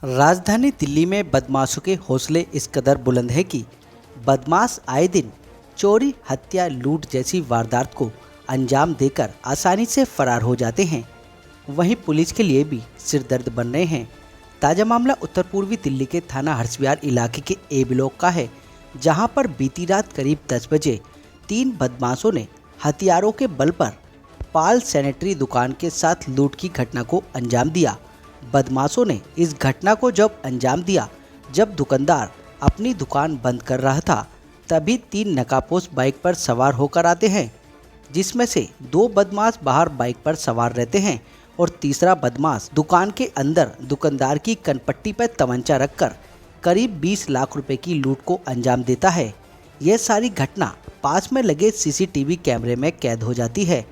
राजधानी दिल्ली में बदमाशों के हौसले इस कदर बुलंद है कि बदमाश आए दिन चोरी, हत्या, लूट जैसी वारदात को अंजाम देकर आसानी से फरार हो जाते हैं। वहीं पुलिस के लिए भी सिरदर्द बन रहे हैं। ताज़ा मामला उत्तर पूर्वी दिल्ली के थाना हर्षविहार इलाके के ए ब्लॉक का है, जहां पर बीती रात करीब 10 बजे 3 बदमाशों ने हथियारों के बल पर पाल सैनिटरी दुकान के साथ लूट की घटना को अंजाम दिया। बदमाशों ने इस घटना को जब अंजाम दिया, जब दुकानदार अपनी दुकान बंद कर रहा था, तभी 3 नकाबपोश बाइक पर सवार होकर आते हैं, जिसमें से 2 बदमाश बाहर बाइक पर सवार रहते हैं और तीसरा बदमाश दुकान के अंदर दुकानदार की कनपट्टी पर तमंचा रखकर करीब 20 लाख रुपए की लूट को अंजाम देता है। यह सारी घटना पास में लगे सीसीटीवी कैमरे में कैद हो जाती है।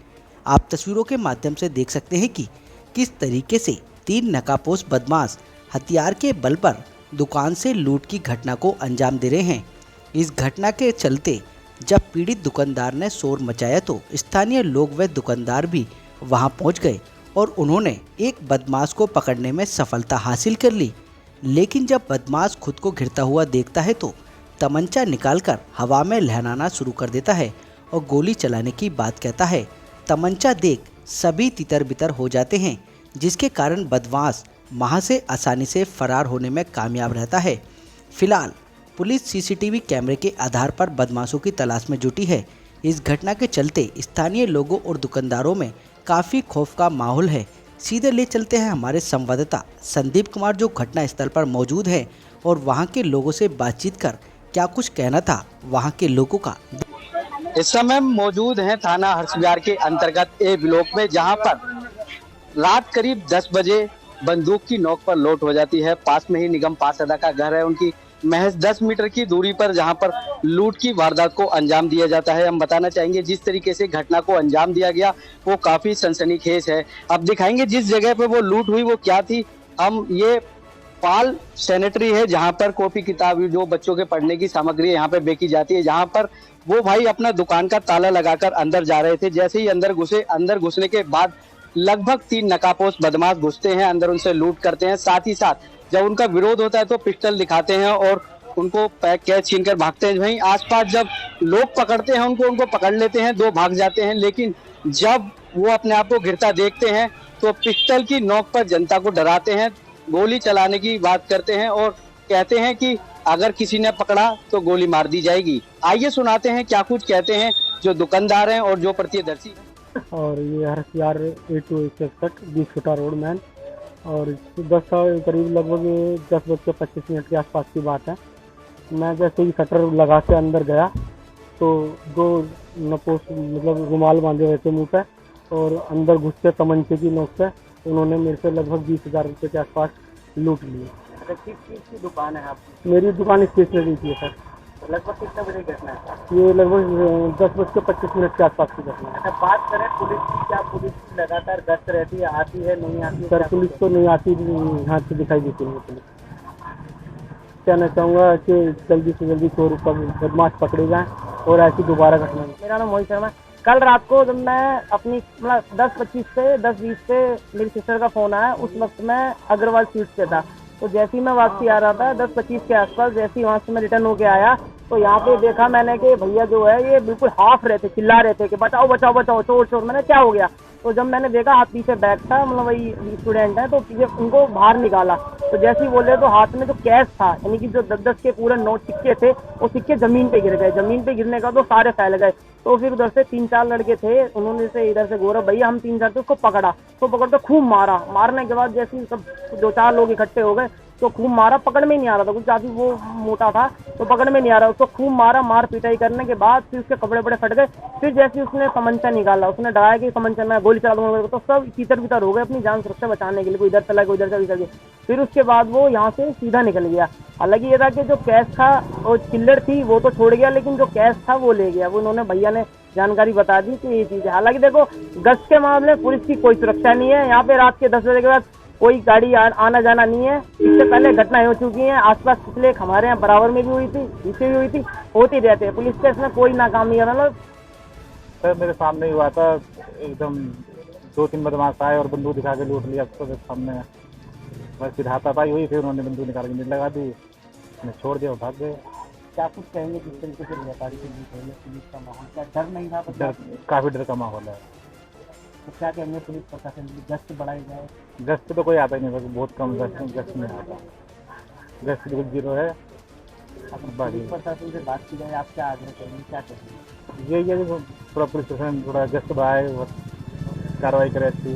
आप तस्वीरों के माध्यम से देख सकते हैं कि किस तरीके से 3 नकाबपोश बदमाश हथियार के बल पर दुकान से लूट की घटना को अंजाम दे रहे हैं। इस घटना के चलते जब पीड़ित दुकानदार ने शोर मचाया तो स्थानीय लोग व दुकानदार भी वहां पहुंच गए और उन्होंने एक बदमाश को पकड़ने में सफलता हासिल कर ली। लेकिन जब बदमाश खुद को घिरता हुआ देखता है तो तमंचा निकालकर हवा में लहराना शुरू कर देता है और गोली चलाने की बात कहता है। तमंचा देख सभी तितर बितर हो जाते हैं, जिसके कारण बदमाश वहां से आसानी से फरार होने में कामयाब रहता है। फिलहाल पुलिस सीसीटीवी कैमरे के आधार पर बदमाशों की तलाश में जुटी है। इस घटना के चलते स्थानीय लोगों और दुकानदारों में काफ़ी खौफ का माहौल है। सीधे ले चलते हैं हमारे संवाददाता संदीप कुमार, जो घटना स्थल पर मौजूद है और वहां के लोगों से बातचीत कर क्या कुछ कहना था वहां के लोगों का। इस समय मौजूद हैं थाना हर्षविहार के अंतर्गत ए ब्लॉक में, जहां पर रात करीब 10 बजे बंदूक की नोक पर लूट हो जाती है। पास में ही निगम पारसदा का घर है, उनकी महज 10 मीटर की दूरी पर, जहां पर लूट की वारदात को अंजाम दिया जाता है। हम बताना चाहेंगे जिस तरीके से घटना को अंजाम दिया गया वो काफी सनसनीखेज है। अब दिखाएंगे जिस जगह पर वो लूट हुई वो क्या थी। हम ये पाल सैनिटरी है, जहां पर कॉपी किताब जो बच्चों के पढ़ने की सामग्री यहाँ पे बेची जाती है, जहां पर वो भाई अपना दुकान का ताला लगाकर अंदर जा रहे थे। जैसे ही अंदर घुसे, अंदर घुसने के बाद लगभग 3 नकाबपोश बदमाश घुसते हैं, अंदर उनसे लूट करते हैं। साथ ही साथ जब उनका विरोध होता है तो पिस्टल दिखाते हैं और उनको कैश छीनकर भागते हैं। वहीं आसपास जब लोग पकड़ते हैं उनको पकड़ लेते हैं, 2 भाग जाते हैं। लेकिन जब वो अपने आप को गिरता देखते हैं तो पिस्टल की नोक पर जनता को डराते हैं, गोली चलाने की बात करते हैं और कहते हैं कि अगर किसी ने पकड़ा तो गोली मार दी जाएगी। आइए सुनाते हैं क्या कुछ कहते हैं जो दुकानदार हैं और जो प्रत्यदर्शी हैं। और ये हर्षविहार A261 20 फुटा रोड मैन, और 10 करीब लगभग 10:25 के आसपास की बात है। मैं जैसे ही शटर लगा के अंदर गया तो 2 नपोश मतलब रुमाल बांधे हुए थे मुँह पे और अंदर घुस के तमंचे की नोक से उन्होंने मेरे से लगभग 20,000 रुपये के आसपास लूट लिए। किस चीज़ की दुकान है आपकी? मेरी दुकान स्टेशनरी की है सर। लगभग कितने बजे घटना है? ये लगभग 10:25 के आसपास की घटना है। अच्छा, बात करें पुलिस की, क्या पुलिस की लगातार गश्त रहती है, आती है नहीं आती है? सर पुलिस तो नहीं आती, यहाँ से दिखाई देती नहीं पुलिस। कहना चाहूँगा कि जल्दी से जल्दी चोर बदमाश पकड़े जाएँ और ऐसी दोबारा घटना नहीं। मेरा नाम मोहित शर्मा। कल रात को जब मैं अपनी 10:25 से 10:20 पे मेरी सिस्टर का फ़ोन आया, उस वक्त मैं अग्रवाल स्ट्रीट पे था। तो जैसे ही मैं वापसी आ रहा था 10:25 के आसपास, जैसे ही वहाँ से मैं रिटर्न होके आया तो यहाँ पे देखा मैंने कि भैया जो है ये बिल्कुल हाफ रहे थे, चिल्ला रहे थे कि बचाओ बचाओ बचाओ, चोर चोर। मैंने क्या हो गया? तो जब मैंने देखा हाथ पीछे बैग था, मतलब वही स्टूडेंट है, तो पीछे उनको बाहर निकाला तो जैसे ही बोले तो हाथ में जो कैश था, यानी कि जो 10-10 के पूरे नोट सिक्के थे, वो सिक्के जमीन पे गिर गए। जमीन पे गिरने का तो सारे फैल गए। तो फिर उधर से 3-4 लड़के थे, उन्होंने से इधर से गौरव भैया हम 3-4 थे, उसको पकड़ा। तो पकड़ के खूब मारा। मारने के बाद जैसे ही सब 2-4 लोग इकट्ठे हो गए तो खूब मारा। पकड़ में नहीं आ रहा था, कुछ काफी वो मोटा था तो पकड़ में नहीं आ रहा। उसको खूब मारा, मार पिटाई करने के बाद फिर उसके कपड़े बड़े फट गए। फिर जैसे उसने तमंचा निकाला, उसने डराया कि तमंचा मैं गोली चला दूंगा, तो सब तितर बितर हो गए अपनी जान सुरक्षा बचाने के लिए। कोई इधर चला गया, उधर चला गया। फिर उसके बाद वो यहाँ से सीधा निकल गया। हालांकि ये था कि जो कैश था और चिल्लर थी वो तो छोड़ गया, लेकिन जो कैश था वो ले गया। वो उन्होंने भैया ने जानकारी बता दी कि ये चीज़ है। हालांकि देखो, गश्त के मामले में पुलिस की कोई सुरक्षा नहीं है। यहाँ पे रात के 10 बजे के बाद कोई गाड़ी आना जाना नहीं है। इससे पहले घटनाएं हो चुकी हैं आसपास, पिछले हमारे यहाँ बराबर में भी हुई थी, पीछे भी हुई थी, होती रहते हैं। पुलिस के इसमें कोई नाकाम नहीं है। मतलब सर मेरे सामने ही हुआ था, एकदम 2-3 बदमाश आए और बंदूक दिखा के लूट लिया। तो सामने बस फिर हाथापाई हुई, फिर उन्होंने बंदूक निकाल के मुझे लगा दी, मैं छोड़ दिया, वो भाग गए। क्या कुछ कहेंगे जिस तरीके से व्यापारी के बीच है पुलिस का माहौल, क्या डर नहीं था? डर, काफ़ी डर का माहौल है। तो क्या कहेंगे पुलिस प्रशासन की गश्त बढ़ाई जाए? गश्त पे तो कोई आता ही नहीं, बस बहुत कम गश्त में आता, गश्त बिल्कुल जीरो है। पुलिस प्रशासन से बात की जाए, आप क्या आग्रह करेंगे, क्या कहेंगे? यही है कि थोड़ा पुलिस प्रशासन थोड़ा गश्त बढ़ाए, कार्रवाई करे अच्छी।